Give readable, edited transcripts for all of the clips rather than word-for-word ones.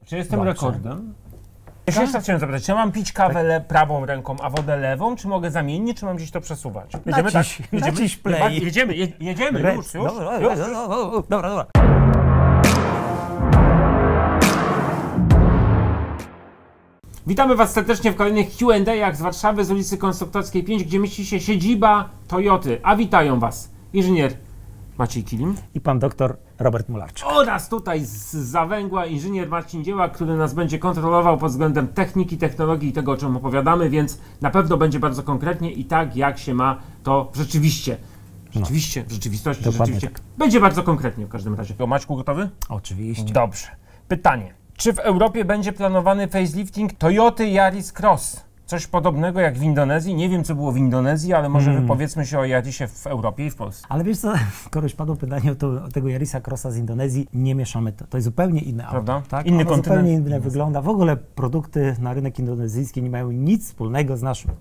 Czy jestem Dobrze. rekordem? Ja się jeszcze chciałem zapytać, czy ja mam pić kawę prawą ręką, a wodę lewą, czy mogę zamiennie, czy mam gdzieś to przesuwać? Jedziemy Naciś play. Jedziemy, już. Dobra. Witamy Was serdecznie w kolejnych Q&A'ach z Warszawy, z ulicy Konstruktorskiej 5, gdzie mieści się siedziba Toyoty. A witają Was inżynier Maciej Kilim I pan doktor Robert Mularczyk. oraz tutaj z Zawęgła inżynier Marcin Dziełak, który nas będzie kontrolował pod względem techniki, technologii i tego, o czym opowiadamy, więc na pewno będzie bardzo konkretnie i tak, jak się ma to rzeczywiście. W rzeczywistości, rzeczywiście. Tak. Będzie bardzo konkretnie w każdym razie. Maćku, gotowy? Oczywiście. Dobrze. Pytanie. Czy w Europie będzie planowany facelifting Toyoty Yaris Cross? Coś podobnego jak w Indonezji. Nie wiem, co było w Indonezji, ale może wypowiedzmy się o Yarisie w Europie i w Polsce. Ale wiesz co, skoro już padło pytanie o tego Yarisa Crossa z Indonezji, nie mieszamy to. To jest zupełnie inne auto. Prawda? Tak? Inny Ono kontynent. zupełnie inne wygląda. W ogóle produkty na rynek indonezyjski nie mają nic wspólnego z naszym.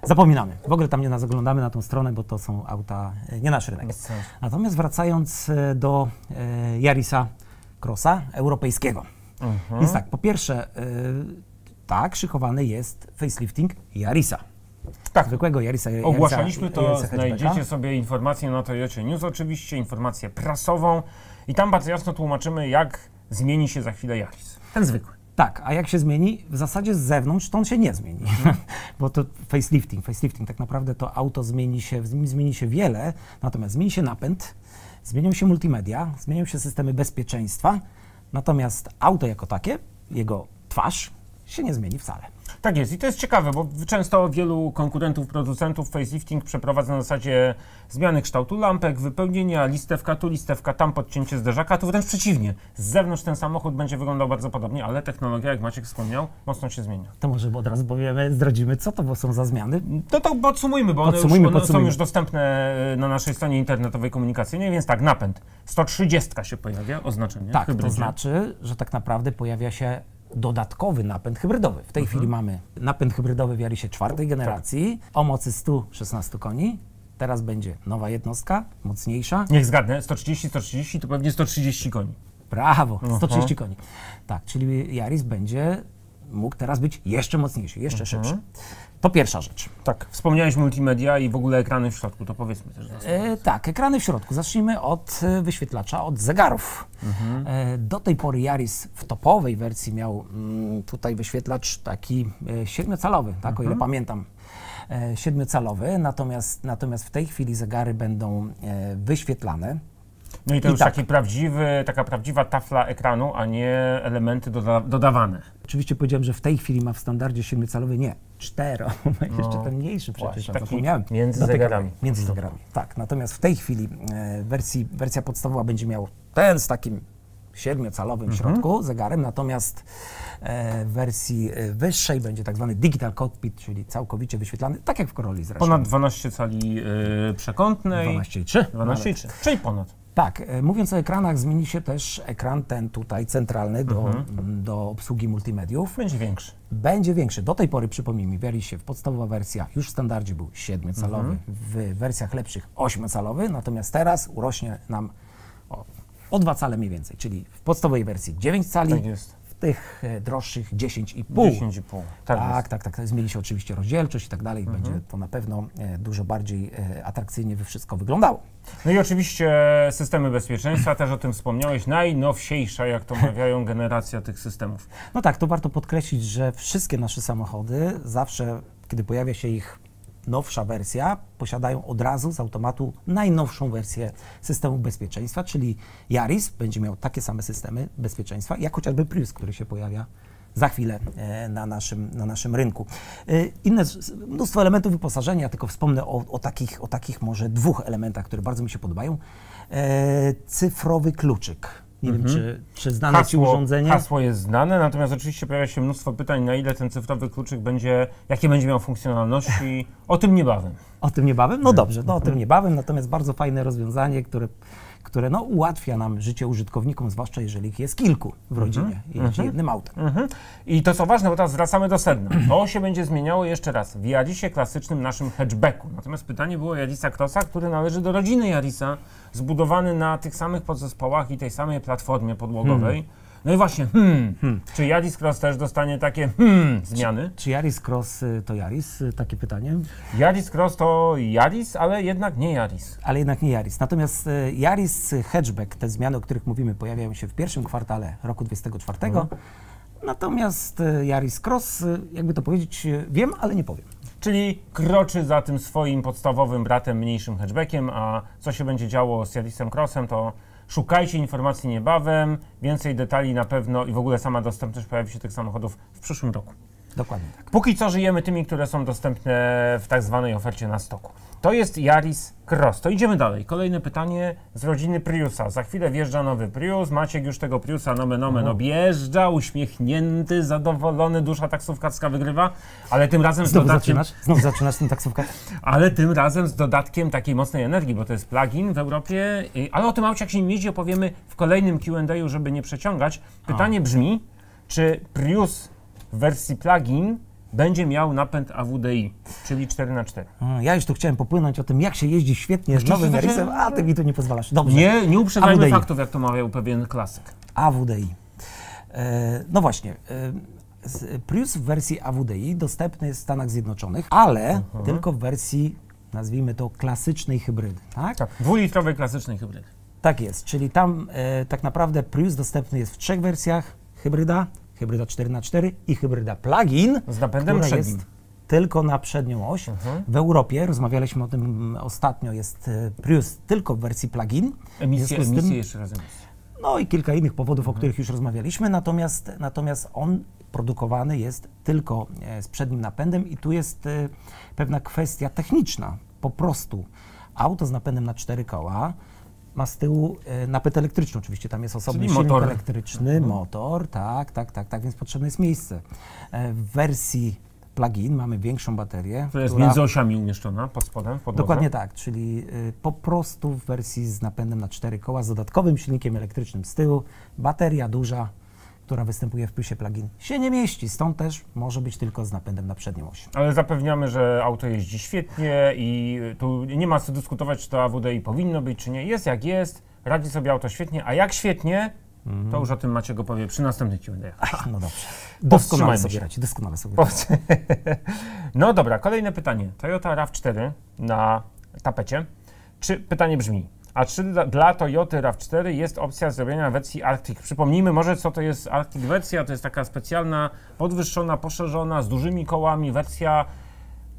Zapominamy. W ogóle tam nie zaglądamy na tą stronę, bo to są auta, nie nasz rynek. Bez sensu. Natomiast wracając do Yarisa Crossa europejskiego. Więc tak, po pierwsze, tak, szykowany jest facelifting Yarisa. Tak. Zwykłego Yarisa. Ogłaszaliśmy to, Yarisa znajdziecie hatchbacka. sobie informację na Toyocie News oczywiście, informację prasową i tam bardzo jasno tłumaczymy, jak zmieni się za chwilę Yaris. Ten zwykły. Tak, a jak się zmieni? W zasadzie z zewnątrz to on się nie zmieni, bo to facelifting tak naprawdę to auto zmieni się wiele, natomiast zmieni się napęd, zmienią się multimedia, zmienią się systemy bezpieczeństwa, natomiast auto jako takie, jego twarz się nie zmieni wcale. Tak jest i to jest ciekawe, bo często wielu konkurentów, producentów facelifting przeprowadza na zasadzie zmiany kształtu lampek, wypełnienia, listewka tu, listewka tam, podcięcie zderzaka, tu wręcz przeciwnie. Z zewnątrz ten samochód będzie wyglądał bardzo podobnie, ale technologia, jak Maciek wspomniał, mocno się zmienia. To może od razu zdradzimy, co to są za zmiany. To podsumujmy, bo one są już dostępne na naszej stronie internetowej komunikacyjnej, więc tak, napęd. 130 się pojawia, oznaczenie. Tak, hybrydzie. to znaczy, że tak naprawdę pojawia się dodatkowy napęd hybrydowy. W tej chwili mamy napęd hybrydowy w Yarisie czwartej generacji o mocy 116 koni. Teraz będzie nowa jednostka, mocniejsza. Niech zgadnę, 130 to pewnie 130 koni. Brawo, 130 koni. Tak, czyli Yaris będzie mógł teraz być jeszcze mocniejszy, jeszcze szybszy. To pierwsza rzecz. Tak, wspomniałeś multimedia i w ogóle ekrany w środku, to powiedzmy też. Tak, ekrany w środku. Zacznijmy od wyświetlacza, od zegarów. Do tej pory Yaris w topowej wersji miał tutaj wyświetlacz taki 7-calowy, tak, o ile pamiętam. 7-calowy, natomiast w tej chwili zegary będą wyświetlane. No i to już taka prawdziwa tafla ekranu, a nie elementy dodawane. Oczywiście powiedziałem, że w tej chwili ma w standardzie 7-calowy, nie, 4, jeszcze ten mniejszy przecież, taki zapomniałem. między zegarami. Między zegarami, tak. Natomiast w tej chwili wersja podstawowa będzie miał ten z takim 7-calowym w środku zegarem, natomiast w wersji wyższej będzie tak zwany digital cockpit, czyli całkowicie wyświetlany, tak jak w Corolli zresztą. Ponad 12 cali przekątnej. 12,3. 12,3, czyli ponad. Tak, mówiąc o ekranach, zmieni się też ekran ten tutaj centralny do obsługi multimediów. Będzie większy. Będzie większy. Do tej pory, przypomnijmy, w Yarisie podstawowa wersja już w standardzie był 7-calowy, w wersjach lepszych 8-calowy, natomiast teraz urośnie nam o 2 cale mniej więcej, czyli w podstawowej wersji 9 cali, Tak jest. w tych droższych 10,5. 10,5. Tak. Zmieni się oczywiście rozdzielczość i tak dalej. Będzie to na pewno dużo bardziej atrakcyjnie wszystko wyglądało. No i oczywiście systemy bezpieczeństwa, też o tym wspomniałeś, najnowsiejsza, jak to mawiają, generacja tych systemów. No tak, to warto podkreślić, że wszystkie nasze samochody zawsze, kiedy pojawia się ich nowsza wersja, posiadają od razu z automatu najnowszą wersję systemu bezpieczeństwa, czyli Yaris będzie miał takie same systemy bezpieczeństwa, jak chociażby Prius, który się pojawia za chwilę na naszym rynku. Mnóstwo elementów wyposażenia, tylko wspomnę o takich może 2 elementach, które bardzo mi się podobają. Cyfrowy kluczyk. Nie wiem, czy znane Ci urządzenie? Hasło jest znane, natomiast oczywiście pojawia się mnóstwo pytań, na ile ten cyfrowy kluczyk jakie będzie miał funkcjonalności. O tym niebawem. O tym niebawem? No dobrze, o tym niebawem, natomiast bardzo fajne rozwiązanie, które ułatwia nam życie użytkownikom, zwłaszcza jeżeli ich jest kilku w rodzinie i jeździ jednym autem. I to co ważne, bo teraz wracamy do sedna. To się będzie zmieniało jeszcze raz w Yarisie klasycznym, naszym hatchbacku. Natomiast pytanie było o Yarisa Crossa, który należy do rodziny Yarisa, zbudowany na tych samych podzespołach i tej samej platformie podłogowej. No i właśnie, czy Yaris Cross też dostanie takie zmiany? Czy Yaris Cross to Yaris? Takie pytanie. Yaris Cross to Yaris, ale jednak nie Yaris. Ale jednak nie Yaris. Natomiast Yaris Hatchback, te zmiany, o których mówimy, pojawiają się w pierwszym kwartale roku 2024. Natomiast Yaris Cross, jakby to powiedzieć, wiem, ale nie powiem. Czyli kroczy za tym swoim podstawowym bratem, mniejszym hatchbackiem, a co się będzie działo z Yarisem Crossem, to szukajcie informacji niebawem, więcej detali na pewno i w ogóle sama dostępność pojawi się tych samochodów w przyszłym roku. Dokładnie tak. Póki co żyjemy tymi, które są dostępne w tak zwanej ofercie na stoku. To jest Yaris Cross. To idziemy dalej. Kolejne pytanie z rodziny Priusa. Za chwilę wjeżdża nowy Prius. Maciek już tego Priusa nomen omen objeżdża, uśmiechnięty, zadowolony, dusza taksówkarska wygrywa, ale tym razem Znowu zaczynasz ten taksówkarz? Ale tym razem z dodatkiem takiej mocnej energii, bo to jest plug-in w Europie, ale o tym aucie jak się nim jeździ opowiemy w kolejnym Q&A, żeby nie przeciągać. Pytanie brzmi, czy Prius w wersji plug-in będzie miał napęd AWDI, czyli 4x4. Ja już tu chciałem popłynąć o tym, jak się jeździ świetnie z nowym Yarisem, a ty mi tu nie pozwalasz. Dobrze. Nie uprzedzajmy AWDI. Faktów, jak to mawiał pewien klasyk. AWDI. No właśnie, Prius w wersji AWDI dostępny jest w Stanach Zjednoczonych, ale tylko w wersji, nazwijmy to, klasycznej hybrydy. Tak? Tak, dwulitrowej klasycznej hybrydy. Tak jest, czyli tam tak naprawdę Prius dostępny jest w 3 wersjach: hybryda 4x4 i hybryda plug-in, z napędem która przednim. jest tylko na przednią oś. W Europie, rozmawialiśmy o tym ostatnio, jest Prius tylko w wersji plug-in. Emisje jeszcze raz emisje. No i kilka innych powodów, o których już rozmawialiśmy, natomiast on produkowany jest tylko z przednim napędem i tu jest pewna kwestia techniczna. Po prostu auto z napędem na 4 koła ma z tyłu napęd elektryczny, oczywiście tam jest osobny silnik elektryczny, motor, tak, więc potrzebne jest miejsce. W wersji plug-in mamy większą baterię. Która jest między osiami umieszczona, pod spodem, w podłodze. Dokładnie tak, czyli po prostu w wersji z napędem na 4 koła, z dodatkowym silnikiem elektrycznym z tyłu, bateria duża, która występuje w Priusie plug-in, się nie mieści, stąd też może być tylko z napędem na przednią oś. Ale zapewniamy, że auto jeździ świetnie i tu nie ma co dyskutować, czy to AWDI powinno być, czy nie. Jest jak jest, radzi sobie auto świetnie, a jak świetnie, to już o tym Maciek opowie przy następnych Q&A. No dobrze. Doskonale sobie radzi, doskonale sobie radzi. No dobra, kolejne pytanie. Toyota RAV4 na tapecie. Pytanie brzmi, a czy dla Toyoty RAV4 jest opcja zrobienia wersji Arctic? Przypomnijmy może, co to jest Arctic wersja. To jest taka specjalna, podwyższona, poszerzona, z dużymi kołami wersja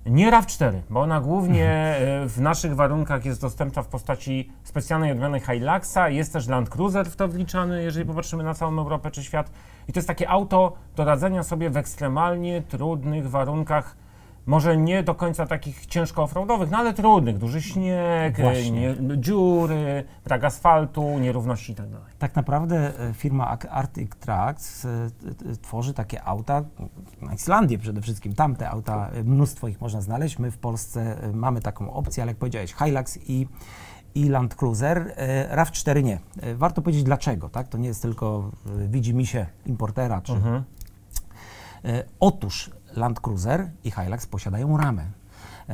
nie RAV4, bo ona głównie w naszych warunkach jest dostępna w postaci specjalnej odmiany Hiluxa. Jest też Land Cruiser w to wliczany, jeżeli popatrzymy na całą Europę czy świat. I to jest takie auto do radzenia sobie w ekstremalnie trudnych warunkach, może nie do końca takich ciężko offroadowych, no ale trudnych. Duży śnieg, dziury, brak asfaltu, nierówności itd. Tak naprawdę firma Arctic Trucks tworzy takie auta na Islandię przede wszystkim. Tam te auta, mnóstwo ich można znaleźć. My w Polsce mamy taką opcję, ale jak powiedziałeś, Hilux i Land Cruiser, RAV4 nie. Warto powiedzieć dlaczego, tak? To nie jest tylko widzimisię importera. Otóż Land Cruiser i Hilux posiadają ramę.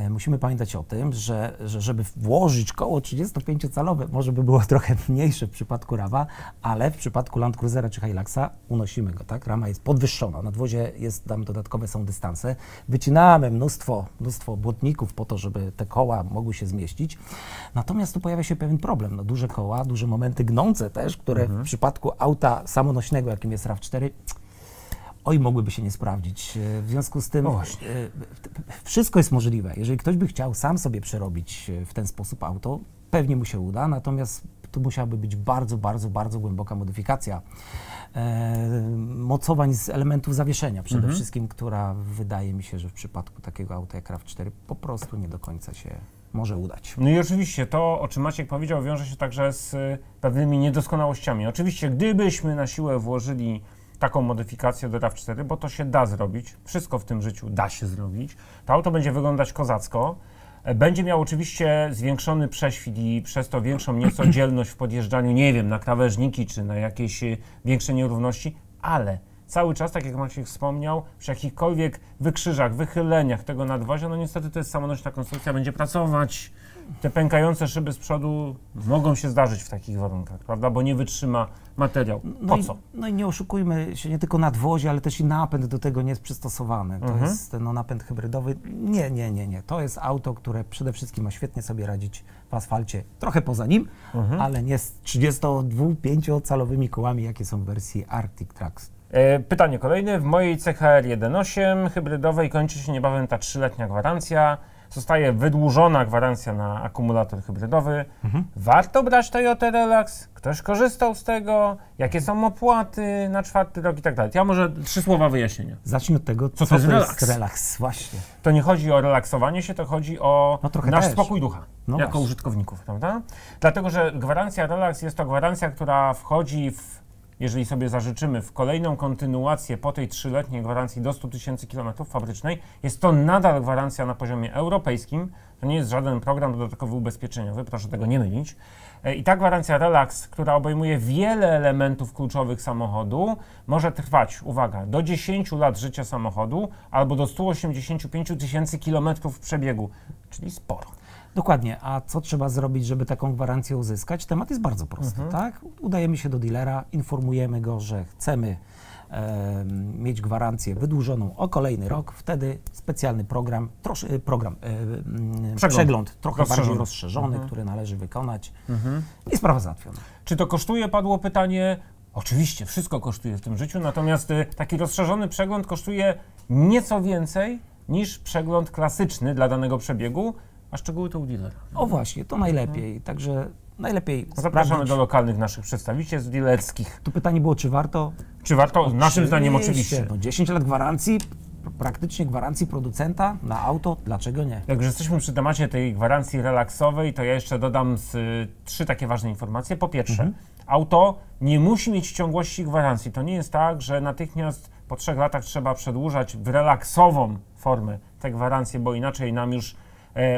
Musimy pamiętać o tym, że żeby włożyć koło 35-calowe, może by było trochę mniejsze w przypadku RAV-a, ale w przypadku Land Cruisera czy Hiluxa unosimy go, tak? Rama jest podwyższona, na nadwozie jest tam dodatkowe są dystanse. Wycinamy mnóstwo błotników po to, żeby te koła mogły się zmieścić. Natomiast tu pojawia się pewien problem. No, duże koła, duże momenty gnące też, które w przypadku auta samonośnego, jakim jest RAV4, mogłyby się nie sprawdzić. W związku z tym wszystko jest możliwe. Jeżeli ktoś by chciał sam sobie przerobić w ten sposób auto, pewnie mu się uda, natomiast tu musiałaby być bardzo, bardzo, bardzo głęboka modyfikacja mocowań z elementów zawieszenia przede wszystkim, która wydaje mi się, że w przypadku takiego auta jak RAV4 po prostu nie do końca się może udać. No i oczywiście to, o czym Maciek powiedział, wiąże się także z pewnymi niedoskonałościami. Oczywiście, gdybyśmy na siłę włożyli taką modyfikację do RAV4, bo to się da zrobić, wszystko w tym życiu da się zrobić, to auto będzie wyglądać kozacko, będzie miał oczywiście zwiększony prześwit i przez to większą nieco dzielność w podjeżdżaniu, nie wiem, na krawężniki czy na jakieś większe nierówności, ale cały czas, tak jak Maciek wspomniał, przy jakichkolwiek wykrzyżach, wychyleniach tego nadwozia, no niestety to jest samonośna konstrukcja, będzie pracować. Te pękające szyby z przodu mogą się zdarzyć w takich warunkach, prawda, bo nie wytrzyma materiał. Po co? No i nie oszukujmy się, nie tylko nadwozie, ale też i napęd do tego nie jest przystosowany. To jest ten napęd hybrydowy. Nie. To jest auto, które przede wszystkim ma świetnie sobie radzić w asfalcie, trochę poza nim, ale nie z 32-5-calowymi kołami, jakie są w wersji Arctic Trax. Pytanie kolejne. W mojej CHR 1.8 hybrydowej kończy się niebawem ta 3-letnia gwarancja. Zostaje wydłużona gwarancja na akumulator hybrydowy. Warto brać Toyota Relax? Ktoś korzystał z tego? Jakie są opłaty na 4. rok i tak dalej? Ja może 3 słowa wyjaśnienia. Zacznij od tego, co to jest relaks. Właśnie. To nie chodzi o relaksowanie się, to chodzi o nasz spokój ducha jako właśnie. użytkowników, prawda? Dlatego, że gwarancja Relax jest to gwarancja, która wchodzi jeżeli sobie zażyczymy, w kolejną kontynuację po tej 3-letniej gwarancji do 100 000 km fabrycznej, jest to nadal gwarancja na poziomie europejskim. To nie jest żaden program dodatkowy ubezpieczeniowy, proszę tego nie mylić. I ta gwarancja Relax, która obejmuje wiele elementów kluczowych samochodu, może trwać, uwaga, do 10 lat życia samochodu albo do 185 000 km przebiegu, czyli sporo. Dokładnie. A co trzeba zrobić, żeby taką gwarancję uzyskać? Temat jest bardzo prosty, tak? Udajemy się do dealera, informujemy go, że chcemy mieć gwarancję wydłużoną o kolejny rok. Wtedy specjalny przegląd trochę bardziej rozszerzony, który należy wykonać i sprawa załatwiona. Czy to kosztuje? Padło pytanie. Oczywiście, wszystko kosztuje w tym życiu, natomiast taki rozszerzony przegląd kosztuje nieco więcej niż przegląd klasyczny dla danego przebiegu, a szczegóły to u dealera. O właśnie, to najlepiej. Także najlepiej zapraszamy sprawdzić. Do lokalnych naszych przedstawicielstw dealerskich. Tu pytanie było, czy warto? Czy warto? Naszym zdaniem oczywiście. No 10 lat gwarancji, praktycznie gwarancji producenta na auto, dlaczego nie? Jak już jesteśmy przy temacie tej gwarancji relaksowej, to ja jeszcze dodam 3 takie ważne informacje. Po pierwsze, auto nie musi mieć ciągłości gwarancji. To nie jest tak, że natychmiast po 3 latach trzeba przedłużać w relaksową formę te gwarancje, bo inaczej nam już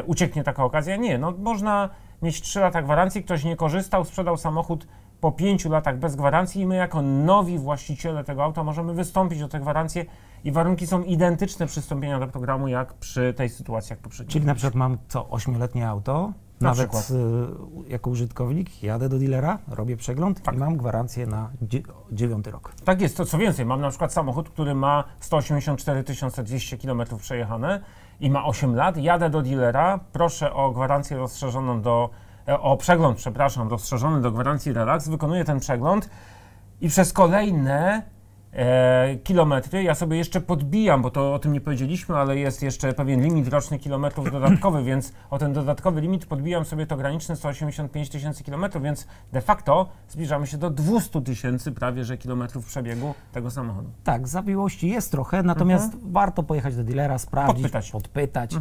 ucieknie taka okazja. Nie, no można mieć 3 lata gwarancji, ktoś nie korzystał, sprzedał samochód po 5 latach bez gwarancji i my jako nowi właściciele tego auta możemy wystąpić o tę gwarancję i warunki są identyczne przystąpienia do programu jak przy tej sytuacji jak poprzedniej. Czyli na przykład mam 8-letnie auto, nawet jako użytkownik jadę do dealera, robię przegląd i mam gwarancję na 9 rok. Tak jest, to co więcej, mam na przykład samochód, który ma 184 200 km przejechane i ma 8 lat, jadę do dealera, proszę o gwarancję rozszerzoną rozszerzony do gwarancji Relax, wykonuję ten przegląd i przez kolejne kilometry ja sobie jeszcze podbijam, bo to o tym nie powiedzieliśmy, ale jest jeszcze pewien limit roczny kilometrów dodatkowy, więc o ten dodatkowy limit podbijam sobie to graniczne 185 000 km, więc de facto zbliżamy się do 200 000 prawie że kilometrów przebiegu tego samochodu. Tak, zawiłości jest trochę, natomiast warto pojechać do dealera, sprawdzić, podpytać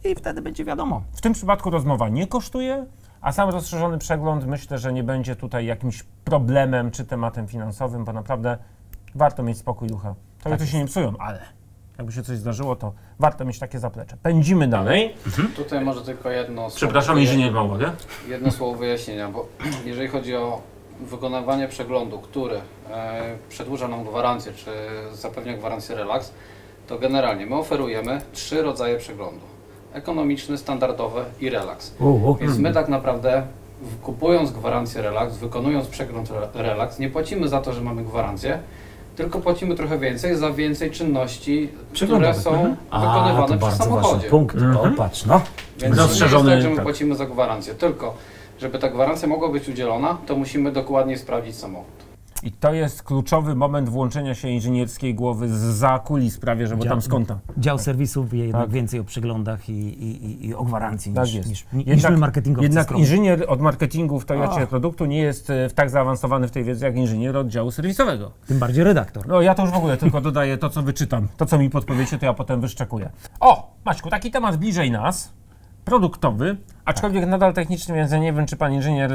i wtedy będzie wiadomo. W tym przypadku rozmowa nie kosztuje, a sam rozszerzony przegląd myślę, że nie będzie tutaj jakimś problemem czy tematem finansowym, bo naprawdę warto mieć spokój ducha. To się nie psują, ale jakby się coś zdarzyło, to warto mieć takie zaplecze. Pędzimy dalej. Tutaj może tylko jedno słowo. Przepraszam, inżynier ma uwagę. Jedno słowo wyjaśnienia, bo jeżeli chodzi o wykonywanie przeglądu, który przedłuża nam gwarancję, czy zapewnia gwarancję Relax, to generalnie my oferujemy 3 rodzaje przeglądu. Ekonomiczny, standardowy i Relax. Więc my tak naprawdę kupując gwarancję Relax, wykonując przegląd Relax, nie płacimy za to, że mamy gwarancję, tylko płacimy trochę więcej za więcej czynności, które są wykonywane przy samochodzie. Punkt. Patrz, Więc nie jest tak, że my płacimy za gwarancję, tylko żeby ta gwarancja mogła być udzielona, to musimy dokładnie sprawdzić samochód. I to jest kluczowy moment włączenia się inżynierskiej głowy zza kulis prawie, żeby tam z kąta. Dział serwisów wie jednak więcej o przeglądach i o gwarancji niż my marketingowcy. Jednak inżynier od marketingu w Toyocie produktu nie jest tak zaawansowany w tej wiedzy jak inżynier od działu serwisowego. Tym bardziej redaktor. No ja to już w ogóle tylko dodaję to, co wyczytam. To, co mi podpowiecie, to ja potem wyszczekuję. O, Maćku, taki temat bliżej nas. Produktowy, aczkolwiek nadal techniczny, więc ja nie wiem, czy pan inżynier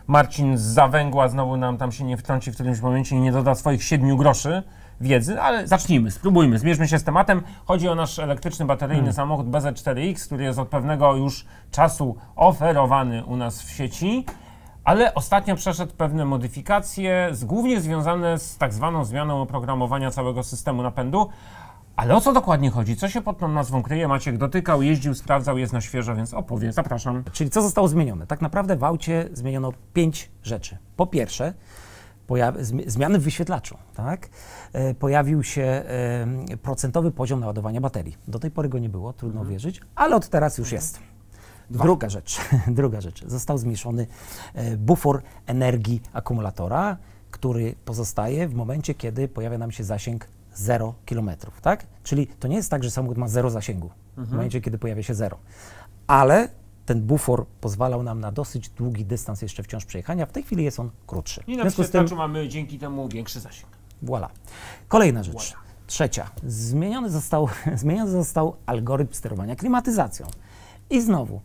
Marcin z Zawęgła znowu nam tam się nie wtrąci w którymś momencie i nie doda swoich 7 groszy wiedzy, ale zacznijmy, spróbujmy, zmierzmy się z tematem. Chodzi o nasz elektryczny, bateryjny samochód BZ4X, który jest od pewnego już czasu oferowany u nas w sieci, ale ostatnio przeszedł pewne modyfikacje, głównie związane z tak zwaną zmianą oprogramowania całego systemu napędu. Ale o co dokładnie chodzi? Co się pod tą nazwą kryje? Maciek dotykał, jeździł, sprawdzał, jest na świeżo, więc opowie, zapraszam. Czyli co zostało zmienione? Tak naprawdę w aucie zmieniono 5 rzeczy. Po pierwsze, zmiany w wyświetlaczu, tak? Pojawił się procentowy poziom naładowania baterii. Do tej pory go nie było, trudno wierzyć, ale od teraz już jest. Druga rzecz, został zmniejszony bufor energii akumulatora, który pozostaje w momencie, kiedy pojawia nam się zasięg 0 km, tak? Czyli to nie jest tak, że samochód ma 0 zasięgu w momencie, kiedy pojawia się 0, ale ten bufor pozwalał nam na dosyć długi dystans jeszcze wciąż przejechania. W tej chwili jest on krótszy. I na wyświetlaczu mamy dzięki temu większy zasięg. Voilà. Kolejna rzecz. Trzecia. Zmieniony został algorytm sterowania klimatyzacją. I znowu,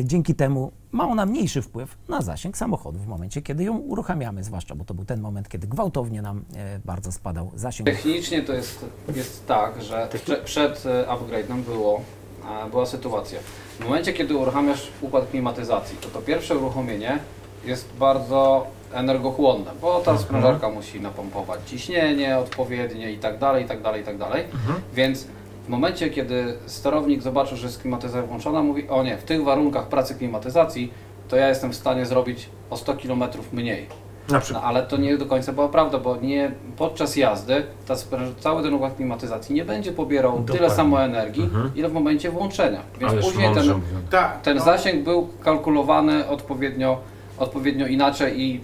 dzięki temu ma ona mniejszy wpływ na zasięg samochodu w momencie, kiedy ją uruchamiamy, zwłaszcza, bo to był ten moment, kiedy gwałtownie nam bardzo spadał zasięg. Technicznie to jest tak, że przed upgrade'em była sytuacja. W momencie, kiedy uruchamiasz układ klimatyzacji, to pierwsze uruchomienie jest bardzo energochłonne, bo ta sprężarka musi napompować ciśnienie odpowiednie i tak dalej, i tak dalej, i tak dalej. Więc w momencie, kiedy sterownik zobaczył, że jest klimatyzacja włączona, mówi: o nie, w tych warunkach pracy klimatyzacji to ja jestem w stanie zrobić o 100 km mniej. No, ale to nie do końca była prawda, bo nie podczas jazdy cały ten układ klimatyzacji nie będzie pobierał tyle samo energii, ile w momencie włączenia. Więc później ten zasięg był kalkulowany odpowiednio inaczej i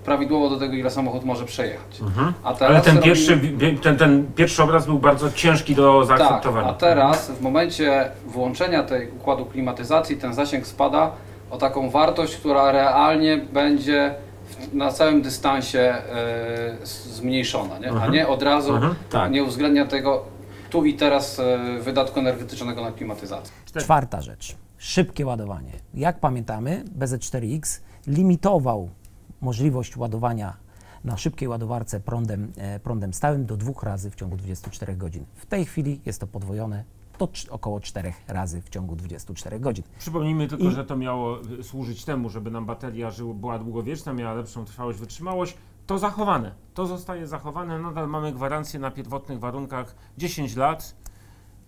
prawidłowo do tego, ile samochód może przejechać. A teraz ale ten pierwszy obraz był bardzo ciężki do zaakceptowania. Tak, a teraz w momencie włączenia tej układu klimatyzacji ten zasięg spada o taką wartość, która realnie będzie na całym dystansie zmniejszona, nie? A nie od razu nie uwzględnia tego tu i teraz wydatku energetycznego na klimatyzację. Czwarta rzecz. Szybkie ładowanie. Jak pamiętamy, BZ4X limitował możliwość ładowania na szybkiej ładowarce prądem stałym do 2 razy w ciągu 24 godzin. W tej chwili jest to podwojone do około 4 razy w ciągu 24 godzin. Przypomnijmy tylko, że to miało służyć temu, żeby nam bateria była długowieczna, miała lepszą trwałość, wytrzymałość. To zachowane. To zostaje zachowane. Nadal mamy gwarancję na pierwotnych warunkach 10 lat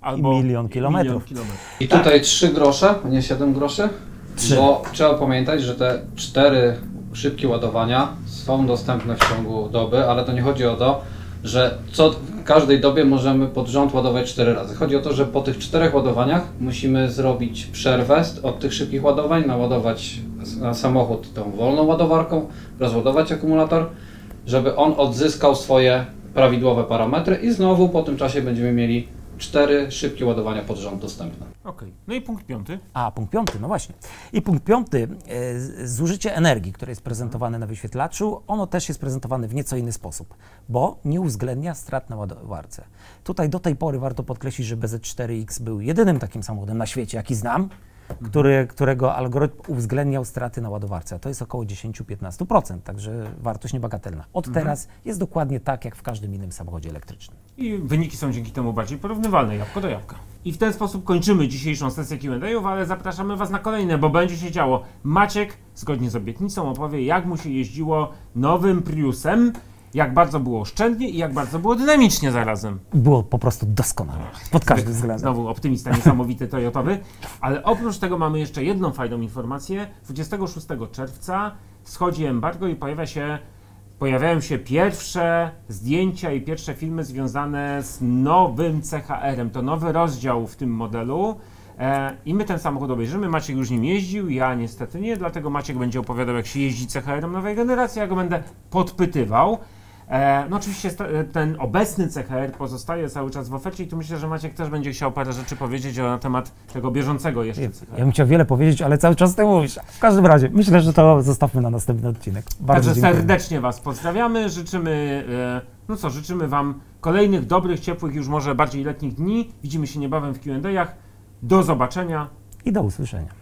albo 1 000 000 kilometrów. I tutaj 3 grosze, a nie 7 groszy. 3. Bo trzeba pamiętać, że te 4 szybkie ładowania są dostępne w ciągu doby, ale to nie chodzi o to, że w każdej dobie możemy pod rząd ładować 4 razy. Chodzi o to, że po tych 4 ładowaniach musimy zrobić przerwę od tych szybkich ładowań, naładować na samochód tą wolną ładowarką, rozładować akumulator, żeby on odzyskał swoje prawidłowe parametry i znowu po tym czasie będziemy mieli 4 szybkie ładowania pod rząd dostępne. Okej. No i punkt 5. Punkt 5, no właśnie. I punkt 5, zużycie energii, które jest prezentowane na wyświetlaczu, ono też jest prezentowane w nieco inny sposób, bo nie uwzględnia strat na ładowarce. Tutaj do tej pory warto podkreślić, że BZ4X był jedynym takim samochodem na świecie, jaki znam, którego algorytm uwzględniał straty na ładowarce, a to jest około 10-15%, także wartość niebagatelna. Od teraz jest dokładnie tak, jak w każdym innym samochodzie elektrycznym. I wyniki są dzięki temu bardziej porównywalne, jabłko do jabłka. I w ten sposób kończymy dzisiejszą sesję Q&A'ów, ale zapraszamy Was na kolejne, bo będzie się działo. Maciek, zgodnie z obietnicą, opowie, jak mu się jeździło nowym Priusem, jak bardzo było oszczędnie i jak bardzo było dynamicznie zarazem. Było po prostu doskonale, pod każdym względem. Znowu optymista niesamowity toyotowy, ale oprócz tego mamy jeszcze jedną fajną informację. 26 czerwca schodzi embargo i pojawiają się pierwsze zdjęcia i pierwsze filmy związane z nowym CHR-em. To nowy rozdział w tym modelu. I my ten samochód obejrzymy. Maciek już nim jeździł, ja niestety nie, dlatego Maciek będzie opowiadał, jak się jeździ CHR-em nowej generacji, ja go będę podpytywał. No oczywiście ten obecny CHR pozostaje cały czas w ofercie i tu myślę, że Maciek też będzie chciał parę rzeczy powiedzieć na temat tego bieżącego jeszcze CHR. Ja bym chciał wiele powiedzieć, ale cały czas tego mówisz. W każdym razie, myślę, że to zostawmy na następny odcinek. Bardzo Także dziękuję. serdecznie Was pozdrawiamy, życzymy Wam kolejnych, dobrych, ciepłych, już może bardziej letnich dni. Widzimy się niebawem w Q&A'ach. Do zobaczenia. I do usłyszenia.